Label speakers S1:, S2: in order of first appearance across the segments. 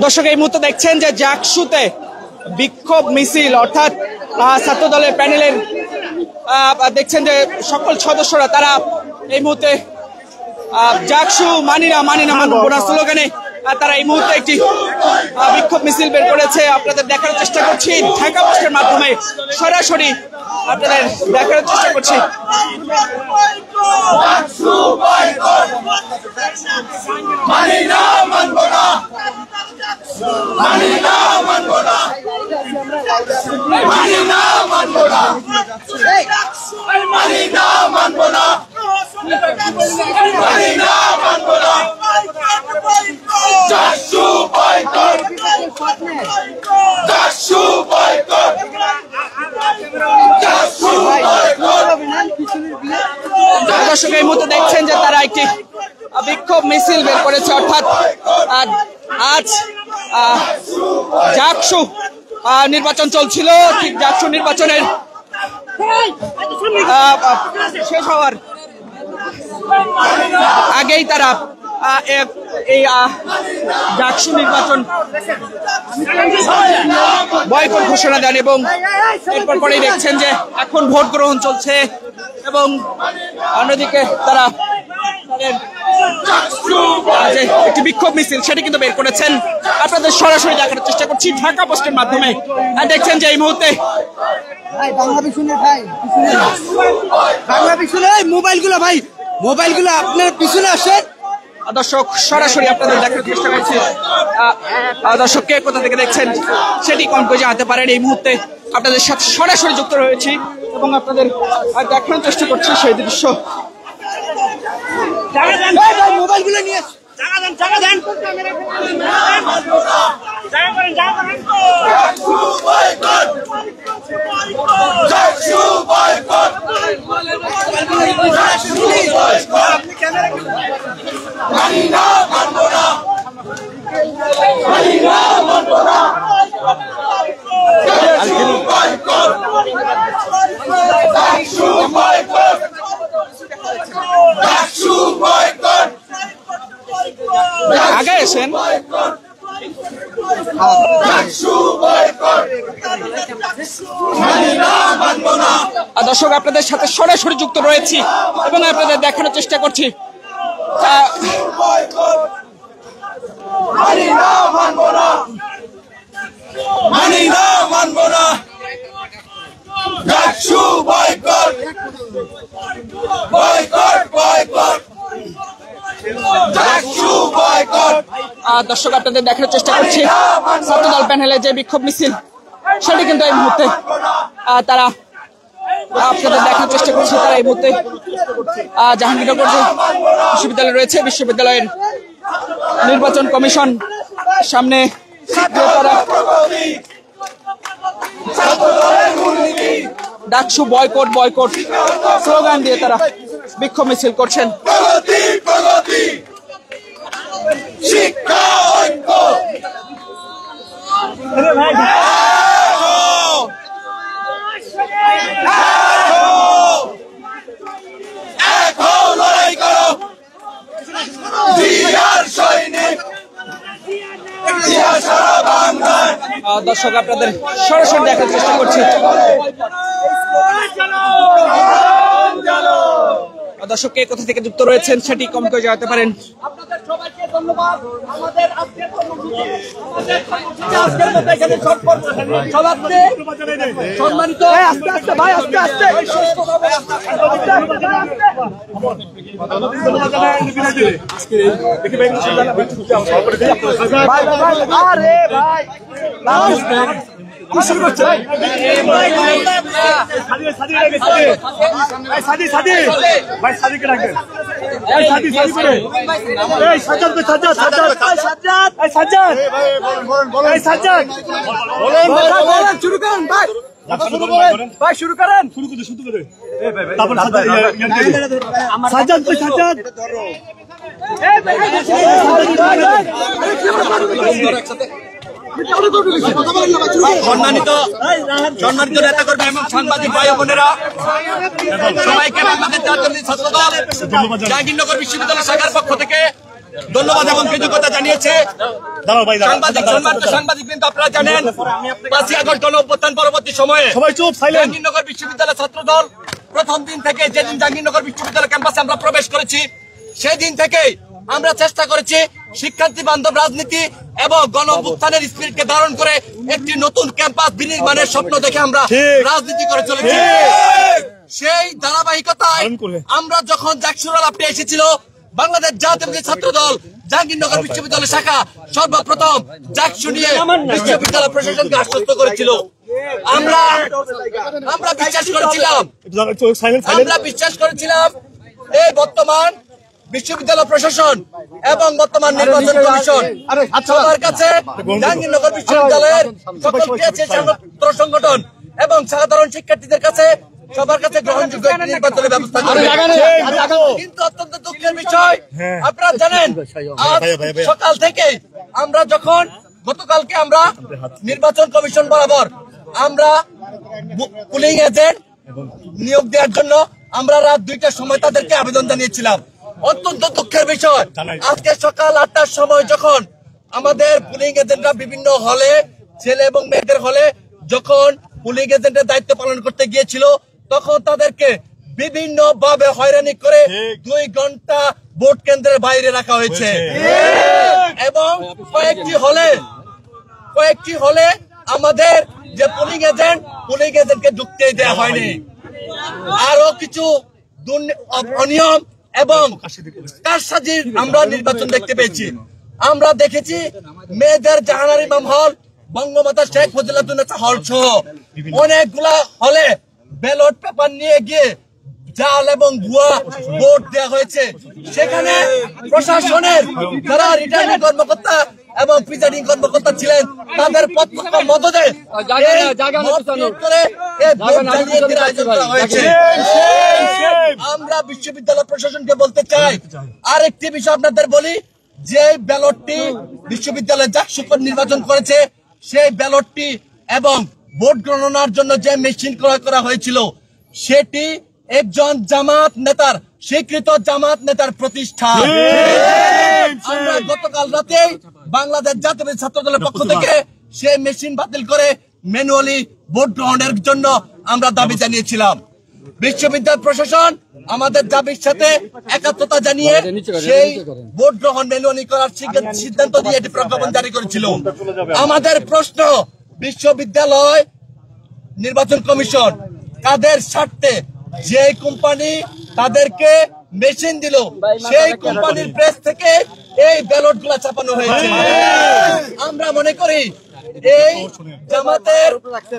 S1: দর্শক এই মুহূর্তে দেখছেন যে জাকসুতে বিক্ষোভ মিছিল অর্থাৎ ছাত্র দলের প্যানেলের দেখছেন যে সকল সদস্যরা তারা এই মুহূর্তে জাকসু মানি না মানব না স্লোগানে তারা এই মুহূর্তে একটি বিক্ষোভ মিছিল বের করেছে। আপনাদের দেখার চেষ্টা করছি ঢাকা পোস্টের মাধ্যমে সরাসরি আপনাদের দেখার চেষ্টা করছি। দর্শক এই মুহূর্তে দেখছেন যে তারা একটি বিক্ষোভ মিছিল বের করেছে অর্থাৎ আজ জাকসু নির্বাচন চলছিল, ঠিক জাকসু নির্বাচনের শেষ হওয়ার আগেই তারা এই জাকসু নির্বাচন বয়কট ঘোষণা দেন এবং এরপর পরেই দেখছেন যে এখন ভোট গ্রহণ চলছে এবং অন্যদিকে তারা যে একটি বিক্ষোভ মিছিল সেটি কিন্তু বের করেছেন। আপনাদের সরাসরি দেখার চেষ্টা করছি ঢাকা পোস্টের মাধ্যমে। দেখছেন যে এই মুহূর্তে মোবাইলগুলো আপনার পিছনে আসেন। দর্শক সরাসরি আপনাদের দেখার চেষ্টা করছি, দর্শককে কোথা থেকে দেখছেন সেটি কমেন্ট করে জানাতে পারেন। এই মুহূর্তে আপনাদের সাথে সরাসরি যুক্ত রয়েছি এবং আপনাদের দেখানোর চেষ্টা করছি সেই দৃশ্য। মোবাইলগুলো নিয়ে আগে এসেন। দর্শক আপনাদের সাথে সরাসরি যুক্ত রয়েছি এবং আপনাদের দেখানোর চেষ্টা করছি। দর্শক আপনাদের দেখানোর চেষ্টা করছি ছাত্রদল প্যানেলের যে বিক্ষোভ মিছিল সেটি কিন্তু এই মুহূর্তে তারা আপনাদের দেখার চেষ্টা করছে। তারা এই মুহূর্তে জাহাঙ্গীরনগর যে বিশ্ববিদ্যালয় রয়েছে বিশ্ববিদ্যালয়ের নির্বাচন কমিশন সামনে তারা ডাকসু বয়কট বয়কট স্লোগান দিয়ে তারা বিক্ষোভ মিছিল করছেন। দর্শক আপনাদের সরাসরি দেখার চেষ্টা করছি। দর্শক কে কোথা থেকে যুক্ত রয়েছেন সেটি কমেন্ট করে জানাতে পারেন। আপনাদের সবাইকে ধন্যবাদ। আমাদের আজকের কর্মসূচি সম্মানিত আস্তে আস্তে ভাই আস্তে আস্তে আরে ভাই শুরু করছে ভাই শুরু করেন সাজ্জাদ
S2: সম্মানিত নেতাকর্মী এবং সাংবাদিক ভাই বোনেরা সবাইকে বাংলাদেশ জাতীয়তাবাদী ছাত্রদল জাহাঙ্গীরনগর বিশ্ববিদ্যালয় শাখার পক্ষ থেকে ধন্যবাদ এবং কৃতজ্ঞতা জানিয়েছে। সাংবাদিক কিন্তু আপনারা জানেন 5ই আগস্ট গণ অভ্যুত্থান পরবর্তী সময়ে জাহাঙ্গীরনগর বিশ্ববিদ্যালয় ছাত্র দল প্রথম দিন থেকে, যেদিন জাহাঙ্গীরনগর বিশ্ববিদ্যালয় ক্যাম্পাসে আমরা প্রবেশ করেছি, সেই দিন থেকে আমরা চেষ্টা করেছি শিক্ষার্থী বান্ধব রাজনীতি এবং গণ অভ্যুত্থানের স্পিরিটকে ধারণ করে একটি নতুন ক্যাম্পাস বিনির্মাণের স্বপ্ন দেখে আমরা রাজনীতি করে চলেছি। সেই ধারাবাহিকতায় আমরা যখন জাকসুর আলাপটি এসেছিল, বাংলাদেশ জাতীয়তাবাদী ছাত্র দল জাহাঙ্গীরনগর বিশ্ববিদ্যালয় শাখা সর্বপ্রথম জাকসু নিয়ে বিশ্ববিদ্যালয় প্রশাসনকে আশ্বস্ত করেছিল। আমরা বিশ্বাস করেছিলাম এই বর্তমান বিশ্ববিদ্যালয় প্রশাসন এবং বর্তমান নির্বাচন কমিশন সবার কাছে জাহাঙ্গীরনগর বিশ্ববিদ্যালয়ের সকল ছাত্র সংগঠন এবং সাধারণ শিক্ষার্থীদের কাছে সবার কাছে গ্রহণযোগ্য নির্বাচনের ব্যবস্থা করবে। কিন্তু অত্যন্ত দুঃখের বিষয়, আপনারা জানেন সকাল থেকে আমরা যখন গতকালকে আমরা নির্বাচন কমিশন বরাবর আমরা পুলিং এজেন্ট নিয়োগ দেওয়ার জন্য আমরা রাত 2টার সময় তাদেরকে আবেদন জানিয়েছিলাম। অত্যন্ত দুঃখের বিষয়, আজকে সকাল 8টার সময় যখন আমাদের পুলিং এজেন্টরা বিভিন্ন হলে, ছেলে এবং মেয়েদের হলে যখন পুলিং এজেন্টের দায়িত্ব পালন করতে গিয়েছিল, তখন তাদেরকে বিভিন্ন ভাবে হয়রানি করে 2 ঘন্টা ভোট কেন্দ্রের বাইরে রাখা হয়েছে এবং কয়েকটি হলে আমাদের যে পুলিং এজেন্টকে ঢুকতে দেওয়া হয়নি। আরো কিছু অনিয়ম এবং কারসাজির আমরা নির্বাচন দেখতে পেয়েছি। আমরা দেখেছি মেয়েদের জাহানার ইমাম হল, বঙ্গমাতা শেখ মুজিবুন্নেছা হল সহ অনেকগুলা হলে ব্যালট পেপার নিয়ে গিয়ে জাল এবং ভুয়া ভোট দেওয়া হয়েছে। সেখানে প্রশাসনের যারা রিটার্নিং কর্মকর্তা এবং প্রিজাইডিং কর্মকর্তা ছিলেন, তাদের প্রত্যক্ষ মদদে আমরা বিশ্ববিদ্যালয় প্রশাসনকে বলতে চাই, আরেকটি বিষয় আপনাদের বলি, যে ব্যালটটি বিশ্ববিদ্যালয় জাকসু নির্বাচন করেছে, সেই ব্যালটটি এবং ভোট গণনার জন্য যে মেশিন ক্রয় করা হয়েছিল, সেটি একজন জামাত নেতার, স্বীকৃত জামাত নেতার প্রতিষ্ঠান। আমরা গতকাল রাতে বাংলাদেশ জাতীয় ছাত্র দলের পক্ষ থেকে সেই মেশিন বাতিল করে ম্যানুয়ালি ভোট গ্রহণের জন্য আমরা দাবি জানিয়েছিলাম। বিশ্ববিদ্যালয় প্রশাসন আমাদের দাবির সাথে একাত্মতা জানিয়ে সেই ভোট গ্রহণ ম্যানুয়ালি করার সিদ্ধান্ত দিয়ে এটি প্রজ্ঞাপন জারি করেছিল। আমাদের প্রশ্ন, বিশ্ববিদ্যালয় নির্বাচন কমিশন কাদের স্বার্থে যে কোম্পানি তাদেরকে মেশিন দিল, সেই কোম্পানির প্রেস থেকে এই ব্যালট গুলা ছাপানো হয়েছে। আমরা মনে করি এই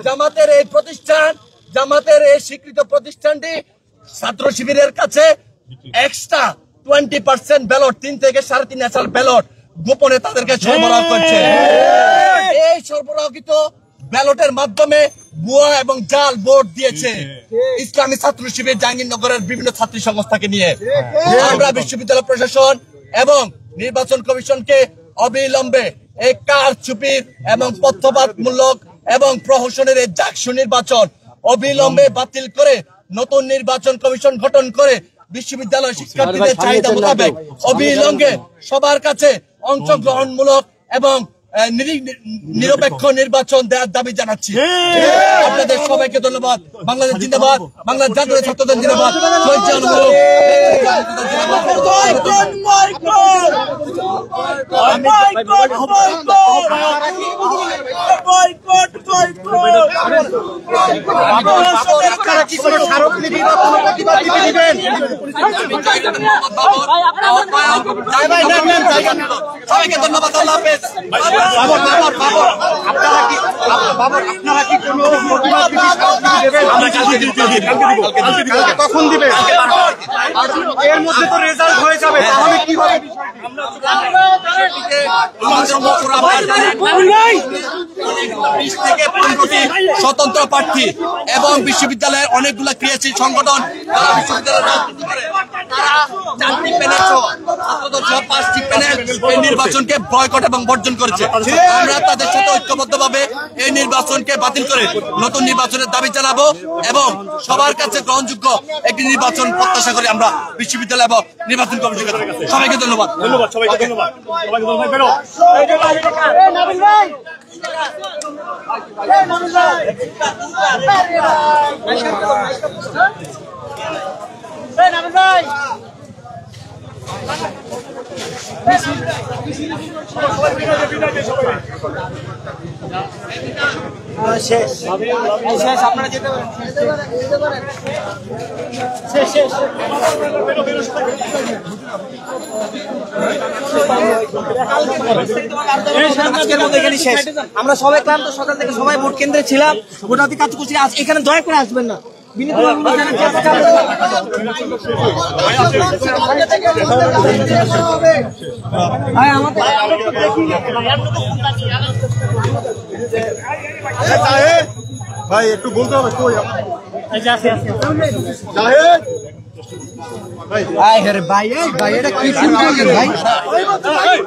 S2: জামাতের এই প্রতিষ্ঠান, জামাতের এই স্বীকৃত প্রতিষ্ঠানটি ছাত্র শিবিরের কাছে এক্সট্রা 20% ব্যালট, 3 থেকে 3.5 ব্যালট গোপনে তাদেরকে সরবরাহ করছে। এই সরবরাহকৃত ব্যালটের মাধ্যমে ভুয়া এবং জাল ভোট দিয়েছে ইসলামী ছাত্র শিবির জাহাঙ্গীরনগরের বিভিন্ন ছাত্রী সংস্থাকে নিয়ে। আমরা বিশ্ববিদ্যালয় প্রশাসন এবং নির্বাচন কমিশনকে অবিলম্বে এই কারচুপির এবং পক্ষপাতমূলক এবং প্রহসনের এই জাকসু নির্বাচন অবিলম্বে বাতিল করে নতুন নির্বাচন কমিশন গঠন করে বিশ্ববিদ্যালয় শিক্ষার্থীদের চাহিদা মোতাবেক অবিলম্বে সবার কাছে অংশগ্রহণমূলক এবং নিরপেক্ষ নির্বাচন দেওয়ার দাবি জানাচ্ছি। আপনাদের সবাইকে ধন্যবাদ। বাংলাদেশ জিন্দাবাদ, বাংলাদেশ জাতীয় ছাত্রদল জিন্দাবাদ। সবাইকে ধন্যবাদ। আল্লাহ হাফেজ।
S3: কখন দিবে? এর মধ্যে তো রেজাল্ট হয়ে যাবে, তাহলে কি হবে?
S2: স্বতন্ত্র প্রার্থী এবং বিশ্ববিদ্যালয়ের অনেকগুলা ক্রিয়াশীল সংগঠন তারা বিশ্ববিদ্যালয়ের রাজনীতি করে। তারা 4টি প্যানেল সহ 5টি প্যানেল এই নির্বাচনকে বয়কট এবং বর্জন করেছে। আমরা তাদের সাথে ঐক্যবদ্ধভাবে এই নির্বাচনকে বাতিল করে নতুন নির্বাচনের দাবি জানাবো এবং সবার কাছে গ্রহণযোগ্য একটি নির্বাচন প্রত্যাশা করি আমরা বিশ্ববিদ্যালয় এবং নির্বাচন কমিশনের কাছে। সবাইকে ধন্যবাদ।
S3: সবাইকে ধন্যবাদ। সবাইকে ধন্যবাদ। বেরো।
S1: আপনারা যেতে পারেন।
S4: আমরা সবাই ক্লান্ত, সকাল থেকে সবাই ভোট কেন্দ্রে ছিলাম, ভোটাতে কাজ করছি। আজ এখানে দয়া করে আসবেন না।
S3: ভাই একটু বলতে হবে
S4: ভাই এটা কি ভাই